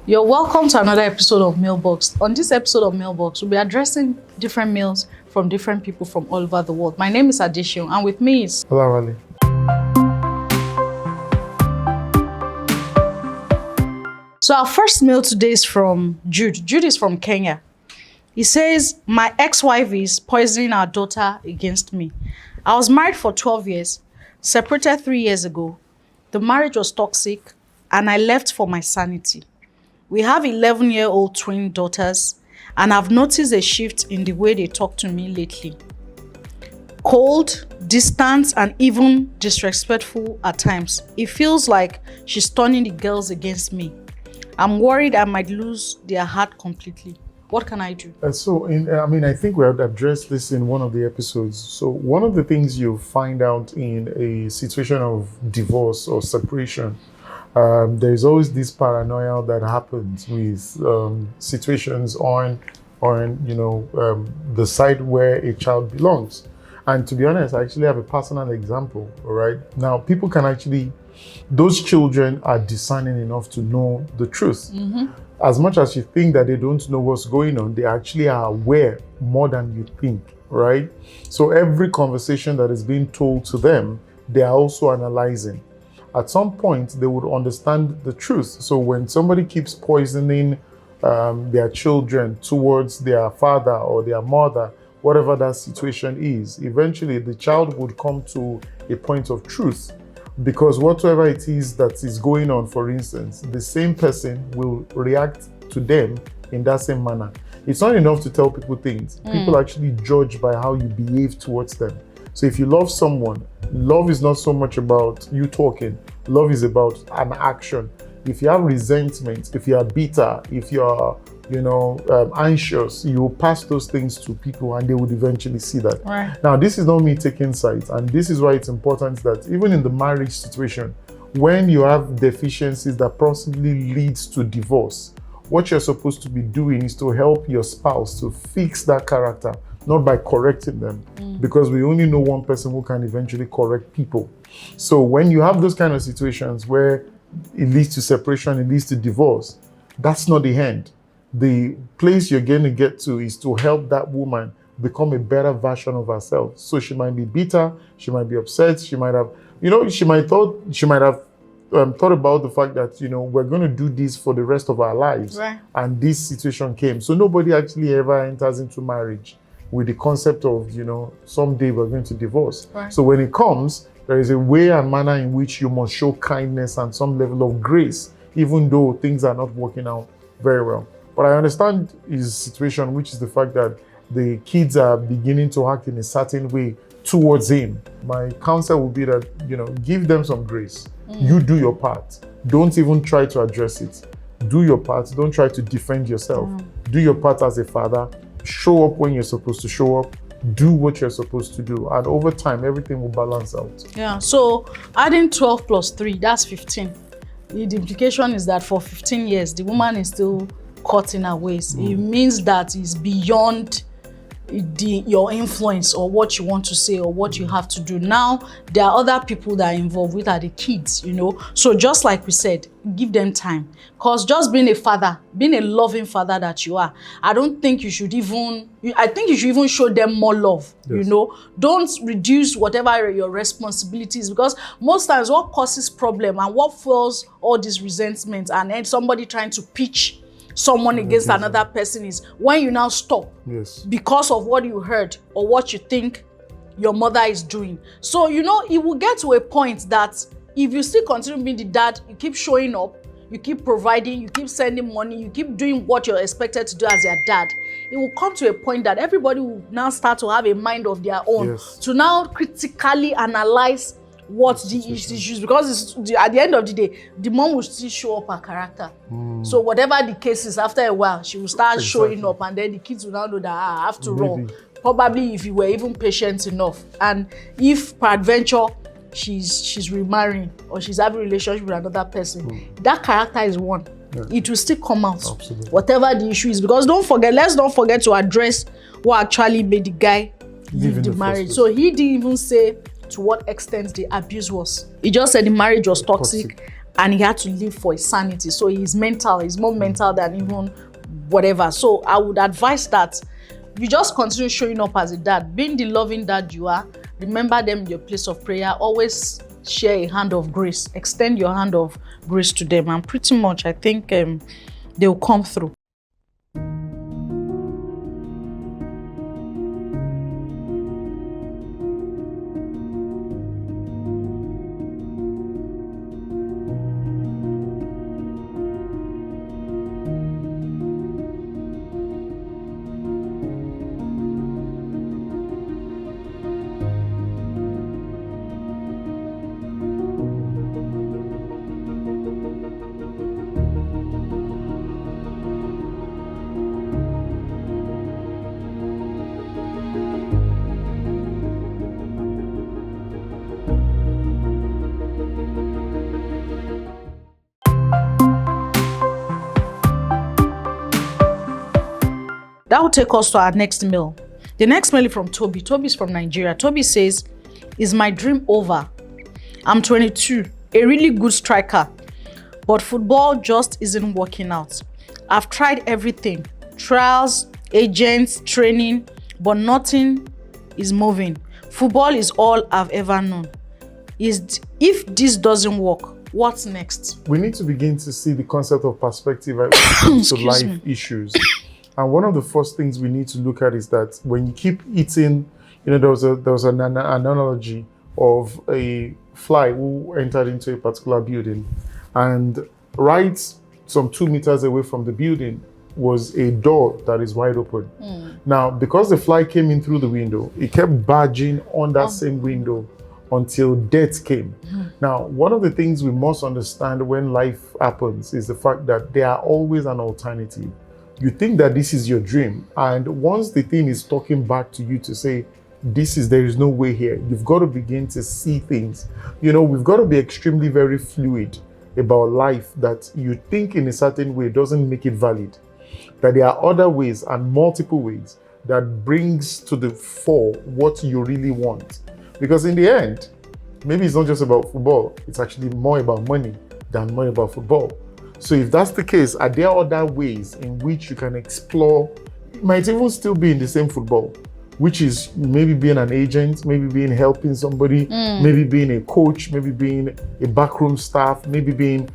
You're welcome to another episode of Mailbox. On this episode of Mailbox, we'll be addressing different mails from different people from all over the world. My name is Adeshion, and with me is Olawale. So our first mail today is from Jude. Jude is from Kenya. He says, my ex-wife is poisoning our daughter against me. I was married for 12 years, separated 3 years ago. The marriage was toxic, and I left for my sanity. We have 11-year-old twin daughters, and I've noticed a shift in the way they talk to me lately. Cold, distant, and even disrespectful at times. It feels like she's turning the girls against me. I'm worried I might lose their heart completely. What can I do? I think we have addressed this in one of the episodes. So one of the things you find out in a situation of divorce or separation, there's always this paranoia that happens with situations on the side where a child belongs. And to be honest, I actually have a personal example. All right, now people can actually, those children are discerning enough to know the truth. Mm-hmm. As much as you think that they don't know what's going on, they actually are aware more than you think, right? So every conversation that is being told to them, they are also analyzing. At some point, they would understand the truth. So when somebody keeps poisoning their children towards their father or their mother, whatever that situation is, eventually the child would come to a point of truth. Because whatever it is that is going on, for instance, the same person will react to them in that same manner. It's not enough to tell people things. People actually judge by how you behave towards them. So if you love someone, love is not so much about you talking. Love is about an action. If you have resentment, if you are bitter, if you are anxious, you will pass those things to people and they would eventually see that. Right. Now, this is not me taking sides, and this is why it's important that even in the marriage situation, when you have deficiencies that possibly leads to divorce, what you're supposed to be doing is to help your spouse to fix that character, not by correcting them, because we only know one person who can eventually correct people. So when you have those kind of situations where it leads to separation, it leads to divorce, that's not the end. The place you're going to get to is to help that woman become a better version of herself. So she might be bitter, she might be upset, she might have, she might have thought about the fact that, we're going to do this for the rest of our lives. Right. And this situation came. So nobody actually ever enters into marriage with the concept of, someday we're going to divorce. Right. So when it comes, there is a way and manner in which you must show kindness and some level of grace, even though things are not working out very well. But I understand his situation, which is the fact that the kids are beginning to act in a certain way towards him. My counsel would be that, give them some grace. You do your part. Don't even try to address it. Do your part. Don't try to defend yourself. Do your part as a father. Show up when you're supposed to show up. Do what you're supposed to do. And over time, everything will balance out. Yeah, so adding 12 plus 3, that's 15. The implication is that for 15 years, the woman is still caught in her ways. It means that it's beyond your influence or what you want to say or what you have to do. Now, there are other people that are involved, which are the kids, So just like we said, give them time. Because just being a father, being a loving father that you are, I think you should even show them more love, Yes. Don't reduce whatever your responsibilities, because most times what causes problem and what fuels all these resentments and then somebody trying to pitch someone against another person is when you now stop. Yes. Because of what you heard or what you think your mother is doing. So, it will get to a point that if you still continue being the dad, you keep showing up, you keep providing, you keep sending money, you keep doing what you're expected to do as your dad, it will come to a point that everybody will now start to have a mind of their own, Yes. to now critically analyze what the issues, because at the end of the day, the mom will still show up her character. So whatever the case is, after a while, she will start showing up, and then the kids will now know that after all, probably if you were even patient enough, and if peradventure she's remarrying or she's having a relationship with another person, that character is one. Yeah. It will still come out. Absolutely. Whatever the issue is, because let's not forget to address what actually made the guy leave the marriage. So he didn't even say to what extent the abuse was. He just said the marriage was toxic and he had to live for his sanity. So he's mental, he's more mental than even whatever. So I would advise that you just continue showing up as a dad, being the loving dad you are. Remember them in your place of prayer. Always share a hand of grace. Extend your hand of grace to them, and pretty much I think they will come through. That will take us to our next mail. The next mail is from Toby. Toby is from Nigeria. Toby says, "Is my dream over? I'm 22, a really good striker, but football just isn't working out. I've tried everything, trials, agents, training, but nothing is moving. Football is all I've ever known. If this doesn't work, what's next?" We need to begin to see the concept of perspective to life issues. And one of the first things we need to look at is that when you keep eating, there was an analogy of a fly who entered into a particular building, and right some 2 meters away from the building was a door that is wide open. Now, because the fly came in through the window, it kept barging on that same window until death came. Now, one of the things we must understand when life happens is the fact that there are always an alternative. You think that this is your dream, and once the thing is talking back to you to say, there is no way here, you've got to begin to see things. We've got to be extremely very fluid about life. That you think in a certain way doesn't make it valid. That there are other ways and multiple ways that brings to the fore what you really want. Because in the end, maybe it's not just about football, it's actually more about money than more about football. So if that's the case, are there other ways in which you can explore? It might even still be in the same football, which is maybe being an agent, maybe being helping somebody, maybe being a coach, maybe being a backroom staff, maybe being,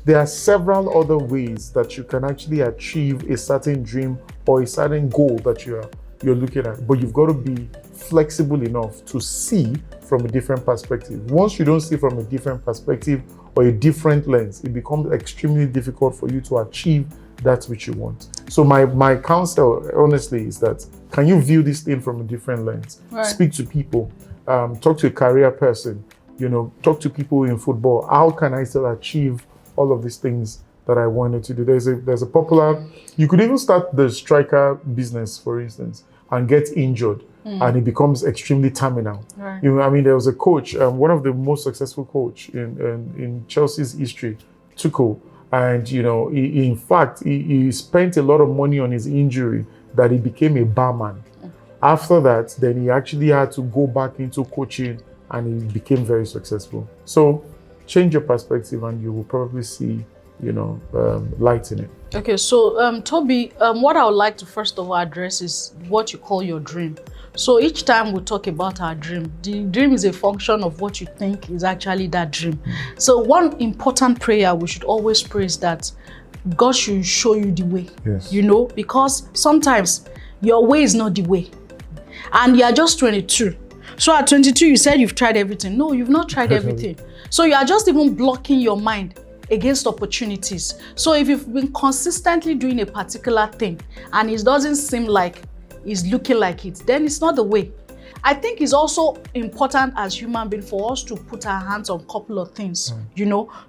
there are several other ways that you can actually achieve a certain dream or a certain goal that you're looking at. But you've got to be flexible enough to see from a different perspective. Once you don't see from a different perspective or a different lens, it becomes extremely difficult for you to achieve that which you want. So my counsel, honestly, is that can you view this thing from a different lens? Right. Speak to people, talk to a career person, talk to people in football. How can I still achieve all of these things that I wanted to do? There's a popular, you could even start the striker business, for instance, and get injured. And it becomes extremely terminal. Right. There was a coach, one of the most successful coach in Chelsea's history, Tuchel, and in fact he spent a lot of money on his injury that he became a barman. After that, then he actually had to go back into coaching, and he became very successful. So change your perspective, and you will probably see light in it. Okay, so Toby, what I would like to first of all address is what you call your dream. So each time we talk about our dream, the dream is a function of what you think is actually that dream. So one important prayer we should always pray is that God should show you the way. Yes. Because sometimes your way is not the way, and you are just 22. So at 22, you said you've tried everything. No, you've not tried everything. So you are just even blocking your mind against opportunities. So if you've been consistently doing a particular thing and it doesn't seem like it's looking like it, then it's not the way. I think it's also important as human beings for us to put our hands on a couple of things,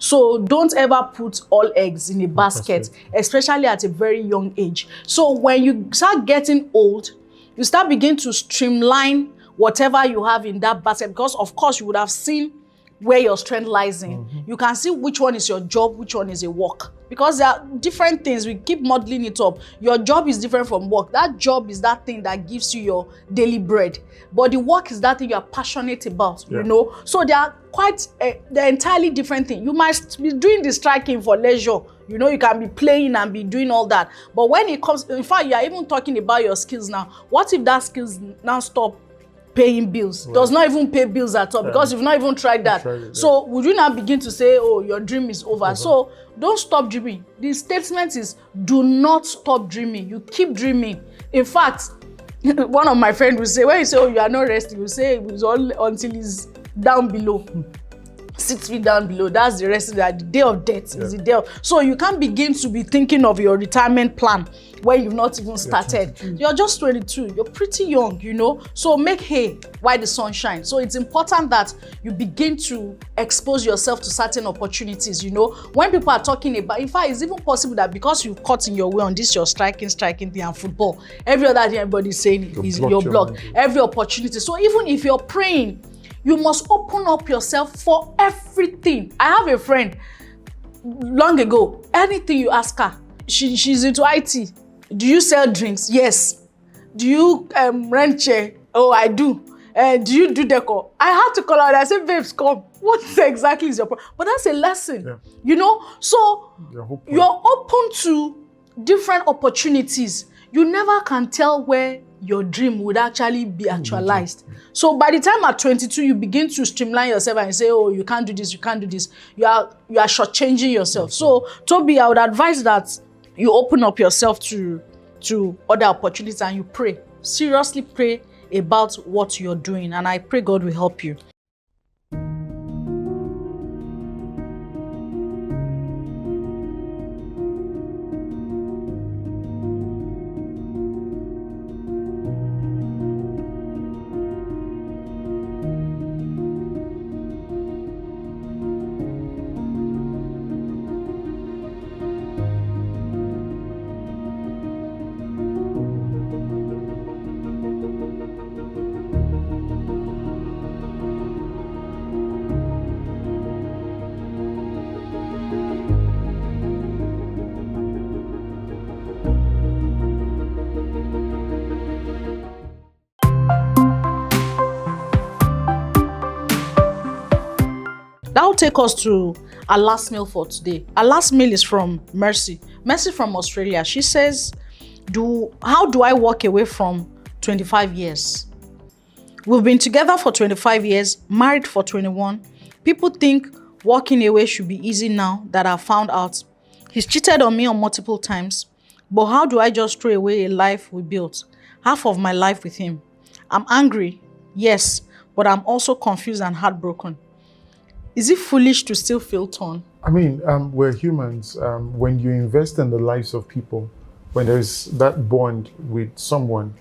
So don't ever put all eggs in a basket, especially at a very young age. So when you start getting old, you start beginning to streamline whatever you have in that basket, because of course you would have seen where your strength lies in. You can see which one is your job, which one is a work. Because there are different things. We keep modeling it up. Your job is different from work. That job is that thing that gives you your daily bread. But the work is that thing you're passionate about, you know. So they are they're entirely different things. You might be doing the striking for leisure. You know, you can be playing and be doing all that. But when it comes, in fact, you are even talking about your skills now. What if that skills now stop paying bills, does not even pay bills at all, because you've not even tried that. So would you now begin to say, oh, your dream is over? So don't stop dreaming. The statement is, do not stop dreaming. You keep dreaming. In fact, one of my friends will say, when you say, oh, you are not resting, you say it's all until it's down below. 6 feet down below, that's the rest of that. The day of death is the day of. So you can't begin to be thinking of your retirement plan when you've not even started. You're just 22. You're pretty young, you know. So make hay while the sun shines. So it's important that you begin to expose yourself to certain opportunities, you know. When people are talking about, in fact, it's even possible that because you've caught in your way on this, your striking thing and football, every other thing everybody's saying is your blog, every opportunity. So even if you're praying, you must open up yourself for everything. I have a friend long ago, anything you ask her, she's into IT. Do you sell drinks? Yes. Do you rent chair? Oh, I do. Do you do decor? I had to call her and I said, babes, come. What exactly is your problem? But that's a lesson, you know? So you're open to different opportunities. You never can tell where your dream would actually be actualized. So by the time at 22, you begin to streamline yourself and say, oh, you can't do this, you can't do this. You are shortchanging yourself. So Toby, I would advise that you open up yourself to other opportunities and you pray. Seriously pray about what you're doing. And I pray God will help you. That will take us to our last mail for today. Our last mail is from Mercy. Mercy from Australia. She says, how do I walk away from 25 years? We've been together for 25 years, married for 21. People think walking away should be easy now that I've found out. He's cheated on me on multiple times. But how do I just throw away a life we built? Half of my life with him. I'm angry, yes, but I'm also confused and heartbroken. Is it foolish to still feel torn? I mean, we're humans. When you invest in the lives of people, when there's that bond with someone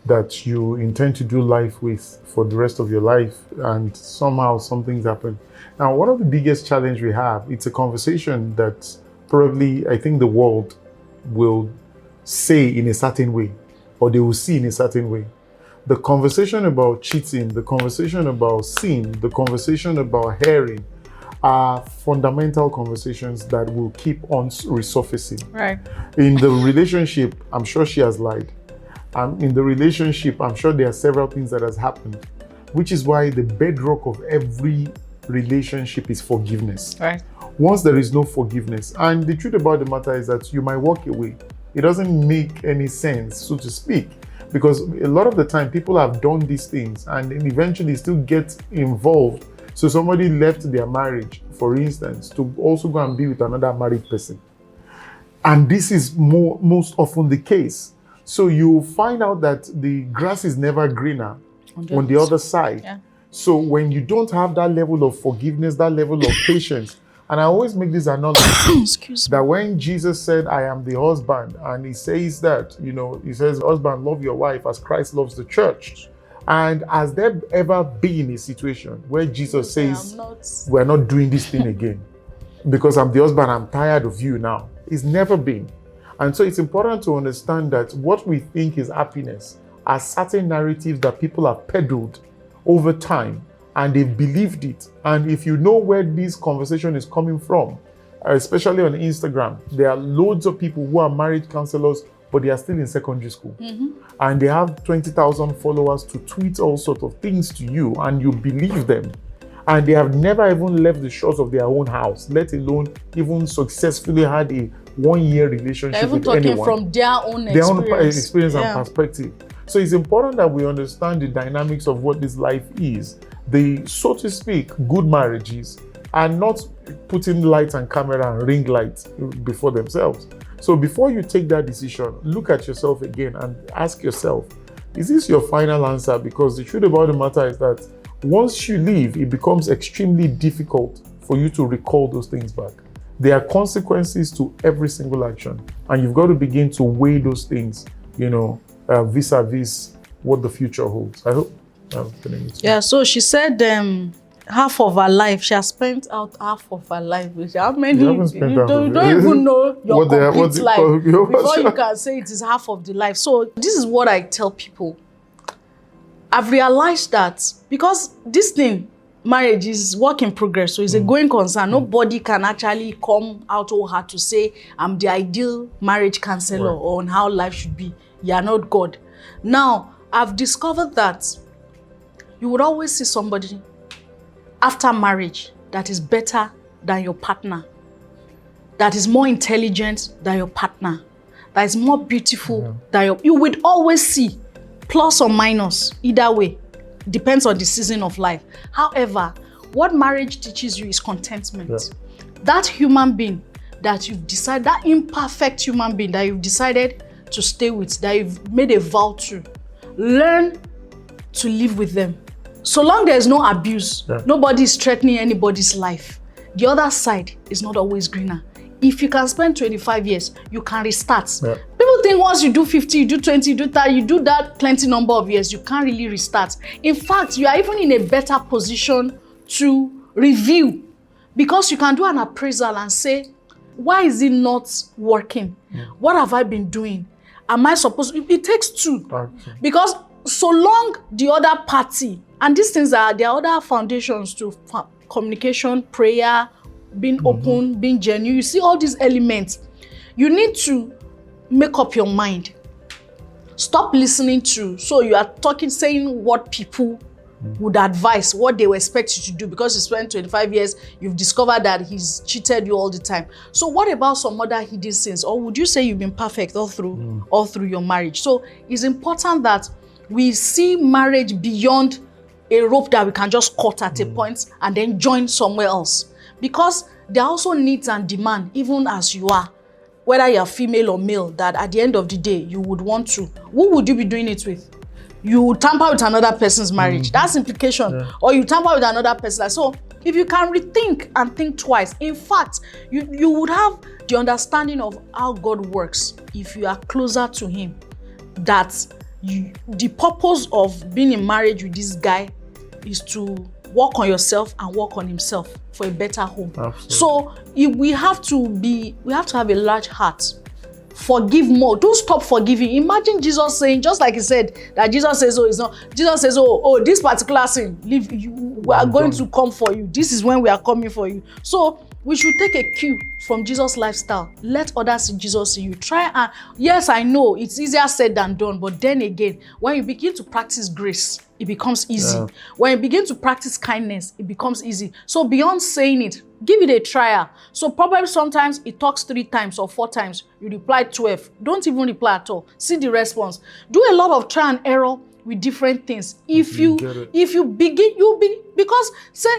that you intend to do life with for the rest of your life, and somehow something's happened. Now, one of the biggest challenges we have, it's a conversation that probably I think the world will say in a certain way, or they will see in a certain way. The conversation about cheating, the conversation about sin, the conversation about herring are fundamental conversations that will keep on resurfacing. Right. In the relationship, I'm sure she has lied. In the relationship, I'm sure there are several things that has happened, which is why the bedrock of every relationship is forgiveness. Right. Once there is no forgiveness, and the truth about the matter is that you might walk away. It doesn't make any sense, so to speak. Because a lot of the time, people have done these things and eventually still get involved. So somebody left their marriage, for instance, to also go and be with another married person. And this is most often the case. So you find out that the grass is never greener on the other side. Yeah. So when you don't have that level of forgiveness, that level of patience, and I always make this analogy that when Jesus said, I am the husband, and he says that, he says, husband, love your wife as Christ loves the church. And has there ever been a situation where Jesus says, we're not doing this thing again because I'm the husband, I'm tired of you now? It's never been. And so it's important to understand that what we think is happiness are certain narratives that people have peddled over time and they've believed it. And if you know where this conversation is coming from, especially on Instagram, there are loads of people who are marriage counselors, but they are still in secondary school. And they have 20,000 followers to tweet all sorts of things to you, and you believe them. And they have never even left the shores of their own house, let alone even successfully had a 1-year relationship They're even with talking anyone. from their own Their own experience. experience Yeah. and perspective. So it's important that we understand the dynamics of what this life is. The, so to speak, good marriages are not putting lights and camera and ring lights before themselves. So before you take that decision, look at yourself again and ask yourself, is this your final answer? Because the truth about the matter is that once you leave, it becomes extremely difficult for you to recall those things back. There are consequences to every single action, and you've got to begin to weigh those things, vis-a-vis what the future holds. I hope I'm getting it. Yeah, so she said half of her life, she has spent out half of her life with how many? You haven't spent half of you it. don't even know your complete life called? before you can say it is half of the life. So this is what I tell people. I've realized that because this thing, marriage is work in progress, so it's a going concern. Nobody can actually come out all hard to say, I'm the ideal marriage counselor on how life should be. You are not God. Now, I've discovered that you would always see somebody after marriage that is better than your partner, that is more intelligent than your partner, that is more beautiful than you would always see, plus or minus, either way. Depends on the season of life. However, what marriage teaches you is contentment. Yeah. That human being that you've decided, that imperfect human being that you've decided to stay with, that you've made a vow to, learn to live with them. So long there's no abuse, nobody is threatening anybody's life. The other side is not always greener. If you can spend 25 years, you can restart. Yeah. People think once you do 50, you do 20, you do 30, you do that plenty number of years, you can't really restart. In fact, you are even in a better position to review, because you can do an appraisal and say, why is it not working? What have I been doing? Am I supposed to? It takes two. Because so long the other party, and these things there are other foundations to communication, prayer, being open, being genuine. You see all these elements. You need to make up your mind. Stop listening to, so you are saying what people would advise, what they will expect you to do, because you spent 25 years, you've discovered that he's cheated you all the time. So what about some other hidden sins? Or would you say you've been perfect all through your marriage? So it's important that we see marriage beyond a rope that we can just cut at a point and then join somewhere else. Because there are also needs and demand, even as you are, whether you're female or male, that at the end of the day, you would want to. Who would you be doing it with? You tamper with another person's marriage. That's implication. Yeah. Or you tamper with another person. So if you can rethink and think twice, in fact, you would have the understanding of how God works if you are closer to him. That the purpose of being in marriage with this guy is to work on yourself and work on himself for a better home. Absolutely. So we have to have a large heart. Forgive more. Don't stop forgiving. Imagine Jesus saying, just like he said, that Jesus says, this particular sin, we are going to come for you. This is when we are coming for you. So we should take a cue from Jesus' lifestyle. Let others see Jesus in you. Try and, yes, I know it's easier said than done, but then again, when you begin to practice grace, it becomes easy. Yeah. When you begin to practice kindness, it becomes easy. So beyond saying it, give it a trial. So probably sometimes it talks 3 times or 4 times. You reply 12. Don't even reply at all. See the response. Do a lot of try and error with different things. If you begin, because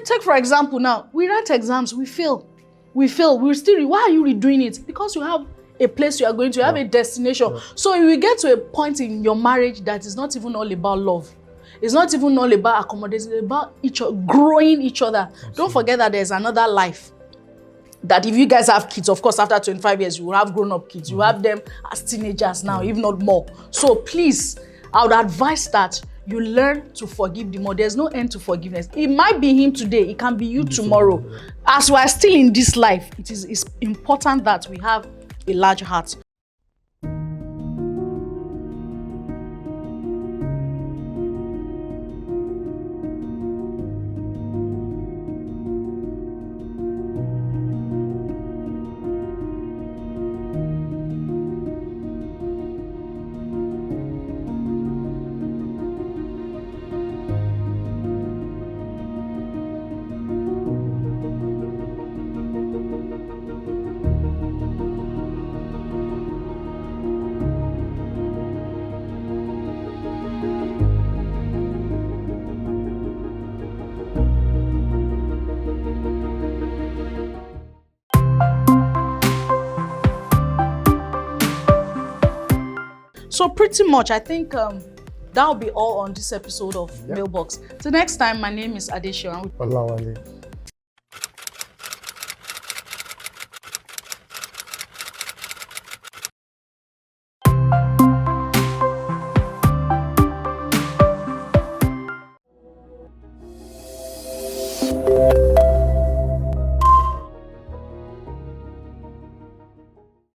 take for example now, we write exams, we fail. We still, why are you redoing it? Because you have a place you are going to, you have a destination. Yeah. So you will get to a point in your marriage that is not even all about love. It's not even all about accommodation, it's about growing each other. Absolutely. Don't forget that there's another life. That if you guys have kids, of course, after 25 years, you will have grown-up kids. You have them as teenagers now, if not more. So please, I would advise that you learn to forgive the more. There's no end to forgiveness. It might be him today. It can be you tomorrow. As we are still in this life, it's important that we have a large heart. So pretty much, I think that'll be all on this episode of Yep. Mailbox. Till next time, my name is Adesha. Olawale.